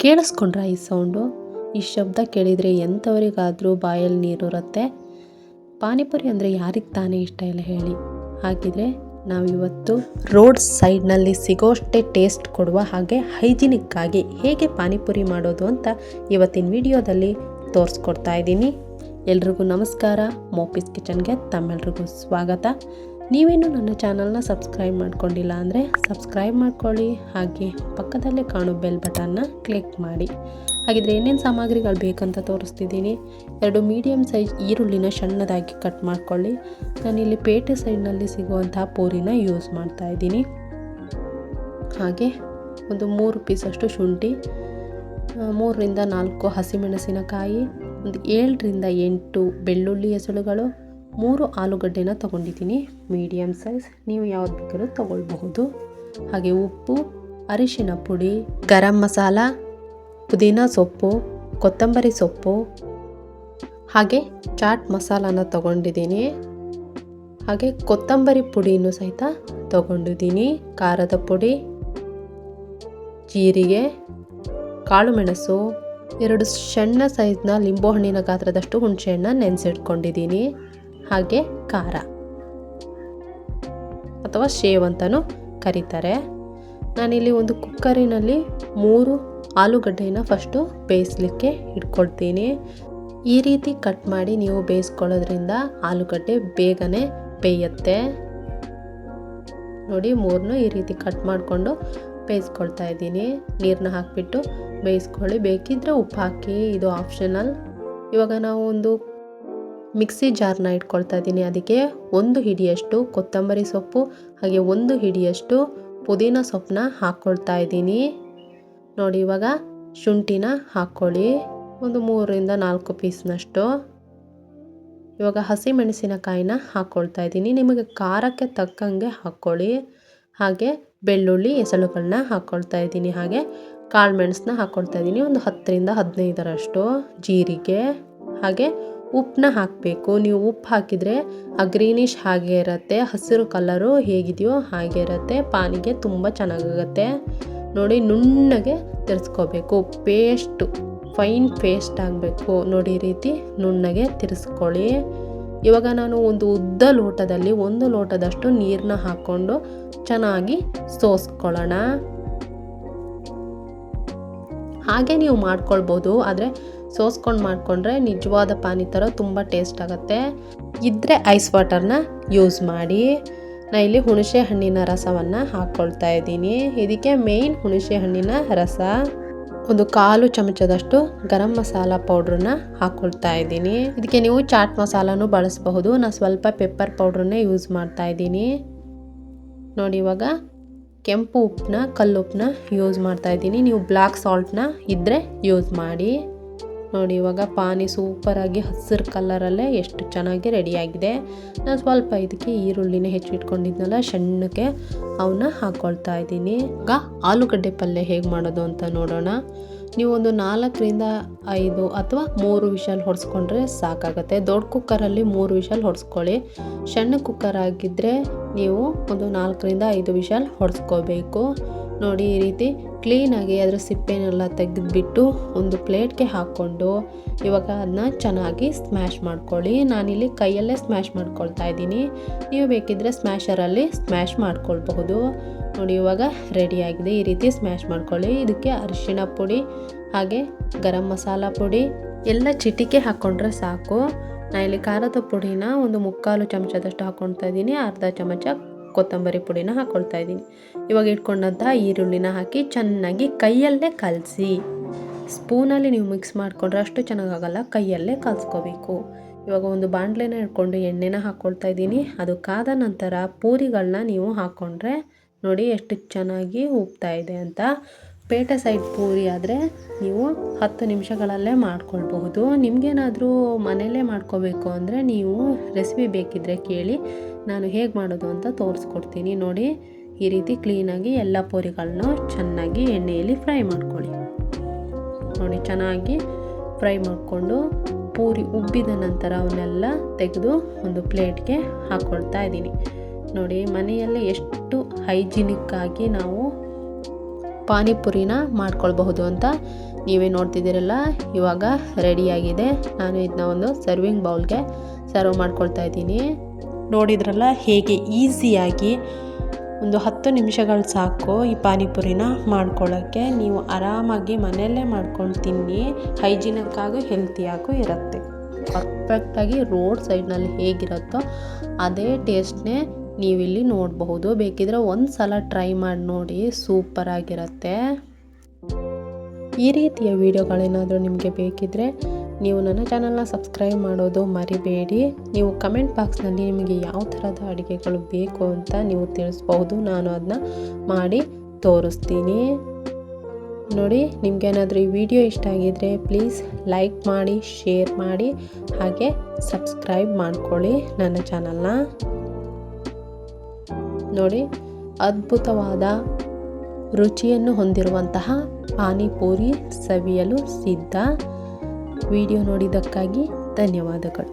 ಕೇಳಿಸ್ಕೊಂಡ್ರ ಈ ಸೌಂಡು? ಈ ಶಬ್ದ ಕೇಳಿದರೆ ಎಂಥವರಿಗಾದರೂ ಬಾಯಲ್ಲಿ ನೀರಿರುತ್ತೆ. ಪಾನಿಪುರಿ ಅಂದರೆ ಯಾರಿಗೆ ತಾನೇ ಇಷ್ಟ ಇಲ್ಲ ಹೇಳಿ. ಹಾಗಿದ್ರೆ ನಾವಿವತ್ತು ರೋಡ್ ಸೈಡ್ನಲ್ಲಿ ಸಿಗೋಷ್ಟೇ ಟೇಸ್ಟ್ ಕೊಡುವ ಹಾಗೆ ಹೈಜಿನಿಕ್ಕಾಗಿ ಹೇಗೆ ಪಾನಿಪುರಿ ಮಾಡೋದು ಅಂತ ಇವತ್ತಿನ ವಿಡಿಯೋದಲ್ಲಿ ತೋರಿಸ್ಕೊಡ್ತಾ ಇದ್ದೀನಿ. ಎಲ್ರಿಗೂ ನಮಸ್ಕಾರ. ಮೋಪಿಸ್ ಕಿಚನ್ಗೆ ತಮ್ಮೆಲ್ರಿಗೂ ಸ್ವಾಗತ. ನೀವೇನು ನನ್ನ ಚಾನಲ್ನ ಸಬ್ಸ್ಕ್ರೈಬ್ ಮಾಡ್ಕೊಂಡಿಲ್ಲ ಅಂದರೆ ಸಬ್ಸ್ಕ್ರೈಬ್ ಮಾಡ್ಕೊಳ್ಳಿ, ಹಾಗೆ ಪಕ್ಕದಲ್ಲೇ ಕಾಣೋ ಬೆಲ್ ಬಟನ್ನ ಕ್ಲಿಕ್ ಮಾಡಿ. ಹಾಗಿದ್ರೆ ಏನೇನು ಸಾಮಗ್ರಿಗಳು ಬೇಕಂತ ತೋರಿಸ್ತಿದ್ದೀನಿ. 2 ಮೀಡಿಯಮ್ ಸೈಜ್ ಈರುಳ್ಳಿನ ಸಣ್ಣದಾಗಿ ಕಟ್ ಮಾಡ್ಕೊಳ್ಳಿ. ನಾನಿಲ್ಲಿ ಪೇಟೆ ಸೈಡ್ನಲ್ಲಿ ಸಿಗುವಂತಹ ಪೂರಿನ ಯೂಸ್ ಮಾಡ್ತಾ ಇದ್ದೀನಿ. ಹಾಗೆ ಒಂದು 3 ಪೀಸಷ್ಟು ಶುಂಠಿ, 3 ರಿಂದ 4 ಹಸಿಮೆಣಸಿನಕಾಯಿ, ಒಂದು 7 ರಿಂದ 8 ಬೆಳ್ಳುಳ್ಳಿ ಎಸಳುಗಳು, 3 ಆಲೂಗಡ್ಡೆನ ತೊಗೊಂಡಿದ್ದೀನಿ ಮೀಡಿಯಮ್ ಸೈಜ್. ನೀವು ಯಾವ್ದು ಬೇಕಾದ್ರೂ ತೊಗೊಳ್ಬಹುದು. ಹಾಗೆ ಉಪ್ಪು, ಅರಿಶಿನ ಪುಡಿ, ಗರಂ ಮಸಾಲ, ಪುದೀನ ಸೊಪ್ಪು, ಕೊತ್ತಂಬರಿ ಸೊಪ್ಪು, ಹಾಗೆ ಚಾಟ್ ಮಸಾಲಾನ ತೊಗೊಂಡಿದ್ದೀನಿ. ಹಾಗೆ ಕೊತ್ತಂಬರಿ ಪುಡಿನೂ ಸಹಿತ ತೊಗೊಂಡಿದ್ದೀನಿ. ಖಾರದ ಪುಡಿ, ಜೀರಿಗೆ, ಕಾಳು ಮೆಣಸು, 2 ಸಣ್ಣ ಸೈಜ್ನ ಲಿಂಬೆಹಣ್ಣಿನ ಗಾತ್ರದಷ್ಟು ಹುಣಸೆಹಣ್ಣು ನೆನೆಸಿಟ್ಕೊಂಡಿದ್ದೀನಿ. ಹಾಗೆ ಖಾರ ಅಥವಾ ಶೇವ್ ಅಂತಲೂ ಕರೀತಾರೆ. ನಾನಿಲ್ಲಿ ಒಂದು ಕುಕ್ಕರಿನಲ್ಲಿ 3 ಆಲೂಗಡ್ಡೆನ ಫಸ್ಟು ಬೇಯಿಸಲಿಕ್ಕೆ ಇಟ್ಕೊಳ್ತೀನಿ. ಈ ರೀತಿ ಕಟ್ ಮಾಡಿ ನೀವು ಬೇಯಿಸ್ಕೊಳ್ಳೋದ್ರಿಂದ ಆಲೂಗಡ್ಡೆ ಬೇಗನೆ ಬೇಯುತ್ತೆ. ನೋಡಿ, 3 ಈ ರೀತಿ ಕಟ್ ಮಾಡಿಕೊಂಡು ಬೇಯಿಸ್ಕೊಳ್ತಾ ಇದ್ದೀನಿ. ನೀರನ್ನ ಹಾಕಿಬಿಟ್ಟು ಬೇಯಿಸ್ಕೊಳ್ಳಿ. ಬೇಕಿದ್ದರೆ ಉಪ್ಪು ಹಾಕಿ, ಇದು ಆಪ್ಷನಲ್. ಇವಾಗ ನಾವು ಒಂದು ಮಿಕ್ಸಿ ಜಾರ್ನ ಇಟ್ಕೊಳ್ತಾ ಇದ್ದೀನಿ. ಅದಕ್ಕೆ 1 ಹಿಡಿಯಷ್ಟು ಕೊತ್ತಂಬರಿ ಸೊಪ್ಪು, ಹಾಗೆ 1 ಹಿಡಿಯಷ್ಟು ಪುದೀನ ಸೊಪ್ಪನ್ನ ಹಾಕ್ಕೊಳ್ತಾ ಇದ್ದೀನಿ. ನೋಡಿ, ಇವಾಗ ಶುಂಠಿನ ಹಾಕ್ಕೊಳ್ಳಿ, ಒಂದು 3 ರಿಂದ 4 ಪೀಸ್ನಷ್ಟು. ಇವಾಗ ಹಸಿಮೆಣಸಿನಕಾಯಿನ ಹಾಕ್ಕೊಳ್ತಾ ಇದ್ದೀನಿ. ನಿಮಗೆ ಖಾರಕ್ಕೆ ತಕ್ಕಂಗೆ ಹಾಕ್ಕೊಳ್ಳಿ. ಹಾಗೆ ಬೆಳ್ಳುಳ್ಳಿ ಎಸಳುಗಳನ್ನ ಹಾಕ್ಕೊಳ್ತಾ ಇದ್ದೀನಿ. ಹಾಗೆ ಕಾಳು ಮೆಣಸನ್ನ ಹಾಕ್ಕೊಳ್ತಾ ಇದ್ದೀನಿ, ಒಂದು 10 ರಿಂದ 15ರಷ್ಟು. ಜೀರಿಗೆ, ಹಾಗೆ ಉಪ್ಪನ್ನ ಹಾಕಬೇಕು. ನೀವು ಉಪ್ಪು ಹಾಕಿದರೆ ಆ ಗ್ರೀನಿಶ್ ಹಾಗೆ ಇರುತ್ತೆ, ಹಸಿರು ಕಲರು ಹೇಗಿದೆಯೋ ಹಾಗೆ ಇರುತ್ತೆ. ಪಾನಿಗೆ ತುಂಬ ಚೆನ್ನಾಗಾಗುತ್ತೆ. ನೋಡಿ, ನುಣ್ಣಗೆ ತಿರ್ಸ್ಕೋಬೇಕು. ಫೈನ್ ಪೇಸ್ಟ್ ಆಗಬೇಕು. ನೋಡಿ, ಈ ರೀತಿ ನುಣ್ಣಗೆ ತಿರ್ಸ್ಕೊಳ್ಳಿ. ಇವಾಗ ನಾನು ಒಂದು ಉದ್ದ ಲೋಟದಲ್ಲಿ 1 ಲೋಟದಷ್ಟು ನೀರನ್ನ ಹಾಕ್ಕೊಂಡು ಚೆನ್ನಾಗಿ ಸೋಸ್ಕೊಳ್ಳೋಣ. ಹಾಗೆ ನೀವು ಮಾಡ್ಕೊಳ್ಬೋದು, ಆದರೆ ಸೋಸ್ಕೊಂಡು ಮಾಡಿಕೊಂಡ್ರೆ ನಿಜವಾದ ಪಾನಿ ಥರ ತುಂಬ ಟೇಸ್ಟ್ ಆಗುತ್ತೆ. ಇದ್ದರೆ ಐಸ್ ವಾಟರ್ನ ಯೂಸ್ ಮಾಡಿ. ನಾನು ಇಲ್ಲಿ ಹುಣಸೆ ಹಣ್ಣಿನ ರಸವನ್ನು ಹಾಕ್ಕೊಳ್ತಾ ಇದ್ದೀನಿ. ಇದಕ್ಕೆ ಮೇಯ್ನ್ ಹುಣಸೆ ಹಣ್ಣಿನ ರಸ. ಒಂದು 1/4 ಚಮಚದಷ್ಟು ಗರಂ ಮಸಾಲ ಪೌಡ್ರನ್ನ ಹಾಕ್ಕೊಳ್ತಾ ಇದ್ದೀನಿ. ಇದಕ್ಕೆ ನೀವು ಚಾಟ್ ಮಸಾಲನೂ ಬಳಸಬಹುದು. ನಾನು ಸ್ವಲ್ಪ ಪೆಪ್ಪರ್ ಪೌಡ್ರನ್ನೇ ಯೂಸ್ ಮಾಡ್ತಾ ಇದ್ದೀನಿ. ನೋಡಿ, ಇವಾಗ ಕೆಂಪು ಉಪ್ಪನ್ನ, ಕಲ್ಲುಪ್ಪನ್ನ ಯೂಸ್ ಮಾಡ್ತಾ ಇದ್ದೀನಿ. ನೀವು ಬ್ಲ್ಯಾಕ್ ಸಾಲ್ಟ್ನ ಇದ್ದರೆ ಯೂಸ್ ಮಾಡಿ. ನೋಡಿ, ಇವಾಗ ಪಾನಿ ಸೂಪರಾಗಿ ಹಸಿರು ಕಲರಲ್ಲೇ ಎಷ್ಟು ಚೆನ್ನಾಗಿ ರೆಡಿಯಾಗಿದೆ. ನಾನು ಸ್ವಲ್ಪ ಇದಕ್ಕೆ ಈರುಳ್ಳಿನ ಹೆಚ್ಚಿಟ್ಕೊಂಡಿದ್ನಲ್ಲ ಸಣ್ಣಕ್ಕೆ, ಅವನ್ನ ಹಾಕ್ಕೊಳ್ತಾ ಇದ್ದೀನಿ. ಈಗ ಆಲೂಗಡ್ಡೆ ಪಲ್ಯ ಹೇಗೆ ಮಾಡೋದು ಅಂತ ನೋಡೋಣ. ನೀವು ಒಂದು 4 ರಿಂದ 5 ಅಥವಾ 3 ವಿಷಲ್ ಹೊಡೆಸ್ಕೊಂಡ್ರೆ ಸಾಕಾಗುತ್ತೆ. ದೊಡ್ಡ ಕುಕ್ಕರಲ್ಲಿ 3 ವಿಷಲ್ ಹೊಡೆಸ್ಕೊಳ್ಳಿ. ಸಣ್ಣ ಕುಕ್ಕರ್ ಆಗಿದ್ದರೆ ನೀವು ಒಂದು 4 ರಿಂದ 5 ವಿಷಲ್ ಹೊಡೆಸ್ಕೋಬೇಕು. ನೋಡಿ, ಈ ರೀತಿ ಕ್ಲೀನಾಗಿ ಅದರ ಸಿಪ್ಪೆನೆಲ್ಲ ತೆಗೆದುಬಿಟ್ಟು ಒಂದು ಪ್ಲೇಟ್ಗೆ ಹಾಕ್ಕೊಂಡು ಇವಾಗ ಅದನ್ನ ಚೆನ್ನಾಗಿ ಸ್ಮ್ಯಾಶ್ ಮಾಡ್ಕೊಳ್ಳಿ. ನಾನಿಲ್ಲಿ ಕೈಯಲ್ಲೇ ಸ್ಮ್ಯಾಶ್ ಮಾಡ್ಕೊಳ್ತಾ ಇದ್ದೀನಿ. ನೀವು ಬೇಕಿದ್ದರೆ ಸ್ಮ್ಯಾಶರಲ್ಲಿ ಸ್ಮ್ಯಾಶ್ ಮಾಡ್ಕೊಳ್ಬಹುದು. ನೋಡಿ, ಇವಾಗ ರೆಡಿಯಾಗಿದೆ. ಈ ರೀತಿ ಸ್ಮ್ಯಾಶ್ ಮಾಡ್ಕೊಳ್ಳಿ. ಇದಕ್ಕೆ ಅರಿಶಿಣ ಪುಡಿ, ಹಾಗೆ ಗರಂ ಮಸಾಲ ಪುಡಿ ಎಲ್ಲ ಚಿಟಿಕೆ ಹಾಕ್ಕೊಂಡ್ರೆ ಸಾಕು. ನಾನಿಲ್ಲಿ ಖಾರದ ಪುಡಿನ ಒಂದು 3/4 ಚಮಚದಷ್ಟು ಹಾಕ್ಕೊಳ್ತಾ ಇದ್ದೀನಿ. ಅರ್ಧ ಚಮಚ ಕೊತ್ತಂಬರಿ ಪುಡಿನ ಹಾಕ್ಕೊಳ್ತಾ ಇದ್ದೀನಿ. ಇವಾಗ ಇಟ್ಕೊಂಡಂತಹ ಈರುಳ್ಳಿನ ಹಾಕಿ ಚೆನ್ನಾಗಿ ಕೈಯಲ್ಲೇ ಕಲಸಿ. ಸ್ಪೂನಲ್ಲಿ ನೀವು ಮಿಕ್ಸ್ ಮಾಡಿಕೊಂಡ್ರೆ ಅಷ್ಟು ಚೆನ್ನಾಗಾಗಲ್ಲ, ಕೈಯಲ್ಲೇ ಕಲಿಸ್ಕೋಬೇಕು. ಇವಾಗ ಒಂದು ಬಾಣಲೆನ ಇಟ್ಕೊಂಡು ಎಣ್ಣೆನ ಹಾಕ್ಕೊಳ್ತಾ ಇದ್ದೀನಿ. ಅದು ಕಾದ ನಂತರ ಪೂರಿಗಳನ್ನ ನೀವು ಹಾಕ್ಕೊಂಡ್ರೆ ನೋಡಿ ಎಷ್ಟು ಚೆನ್ನಾಗಿ ಉಬ್ತಾ ಇದೆ ಅಂತ. ಪೇಟೆ ಸೈಡ್ ಪೂರಿ ಆದರೆ ನೀವು 10 ನಿಮಿಷಗಳಲ್ಲೇ ಮಾಡ್ಕೊಳ್ಬಹುದು. ನಿಮಗೇನಾದರೂ ಮನೆಯಲ್ಲೇ ಮಾಡ್ಕೋಬೇಕು ಅಂದರೆ ನೀವು ರೆಸಿಪಿ ಬೇಕಿದ್ದರೆ ಕೇಳಿ, ನಾನು ಹೇಗೆ ಮಾಡೋದು ಅಂತ ತೋರಿಸ್ಕೊಡ್ತೀನಿ. ನೋಡಿ, ಈ ರೀತಿ ಕ್ಲೀನಾಗಿ ಎಲ್ಲ ಪೂರಿಗಳನ್ನ ಚೆನ್ನಾಗಿ ಎಣ್ಣೆಯಲ್ಲಿ ಫ್ರೈ ಮಾಡ್ಕೊಳ್ಳಿ. ನೋಡಿ, ಚೆನ್ನಾಗಿ ಫ್ರೈ ಮಾಡಿಕೊಂಡು ಪೂರಿ ಉಬ್ಬಿದ ನಂತರ ಅವನ್ನೆಲ್ಲ ತೆಗೆದು ಒಂದು ಪ್ಲೇಟ್ಗೆ ಹಾಕ್ಕೊಳ್ತಾ ಇದ್ದೀನಿ. ನೋಡಿ, ಮನೆಯಲ್ಲೇ ಎಷ್ಟು ಹೈಜಿನಿಕ್ಕಾಗಿ ನಾವು ಪಾನಿಪುರಿನ ಮಾಡ್ಕೊಳ್ಬಹುದು ಅಂತ. ನೀವೇ ನೋಡ್ತಿದ್ದೀರಲ್ಲ, ಇವಾಗ ರೆಡಿಯಾಗಿದೆ. ನಾನು ಇದನ್ನ ಒಂದು ಸರ್ವಿಂಗ್ ಬೌಲ್ಗೆ ಸರ್ವ್ ಮಾಡ್ಕೊಳ್ತಾ ಇದ್ದೀನಿ. ನೋಡಿದ್ರಲ್ಲ ಹೇಗೆ ಈಸಿಯಾಗಿ ಒಂದು 10 ನಿಮಿಷಗಳು ಸಾಕು ಈ ಪಾನಿಪುರಿನ ಮಾಡ್ಕೊಳ್ಳೋಕ್ಕೆ. ನೀವು ಆರಾಮಾಗಿ ಮನೆಯಲ್ಲೇ ಮಾಡ್ಕೊಂಡು ತಿನ್ನಿ, ಹೈಜಿನಿಕ್ಕಾಗೂ ಹೆಲ್ತಿಯಾಗೂ ಇರುತ್ತೆ. ಪರ್ಫೆಕ್ಟಾಗಿ ರೋಡ್ ಸೈಡ್ನಲ್ಲಿ ಹೇಗಿರುತ್ತೋ ಅದೇ ಟೇಸ್ಟ್ನೇ ನೀವಿಲ್ಲಿ ನೋಡಬಹುದು. ಬೇಕಿದ್ರೆ ಒಂದು ಸಲ ಟ್ರೈ ಮಾಡಿ ನೋಡಿ, ಸೂಪರಾಗಿರುತ್ತೆ. ಈ ರೀತಿಯ ವಿಡಿಯೋಗಳೇನಾದರೂ ನಿಮಗೆ ಬೇಕಿದ್ದರೆ ನೀವು ನನ್ನ ಚಾನಲ್ನ ಸಬ್ಸ್ಕ್ರೈಬ್ ಮಾಡೋದು ಮರಿಬೇಡಿ. ನೀವು ಕಮೆಂಟ್ ಬಾಕ್ಸ್ನಲ್ಲಿ ನಿಮಗೆ ಯಾವ ಥರದ ಅಡುಗೆಗಳು ಬೇಕು ಅಂತ ನೀವು ತಿಳಿಸ್ಬಹುದು. ನಾನು ಅದನ್ನ ಮಾಡಿ ತೋರಿಸ್ತೀನಿ. ನೋಡಿ, ನಿಮಗೇನಾದರೂ ಈ ವಿಡಿಯೋ ಇಷ್ಟ ಆಗಿದರೆ ಪ್ಲೀಸ್ ಲೈಕ್ ಮಾಡಿ, ಶೇರ್ ಮಾಡಿ, ಹಾಗೆ ಸಬ್ಸ್ಕ್ರೈಬ್ ಮಾಡ್ಕೊಳ್ಳಿ ನನ್ನ ಚಾನಲ್ನ. ನೋಡಿ, ಅದ್ಭುತವಾದ ರುಚಿಯನ್ನು ಹೊಂದಿರುವಂತಹ ಪಾನಿಪುರಿ ಸವಿಯಲು ಸಿದ್ಧ. ವಿಡಿಯೋ ನೋಡಿದ್ದಕ್ಕಾಗಿ ಧನ್ಯವಾದಗಳು.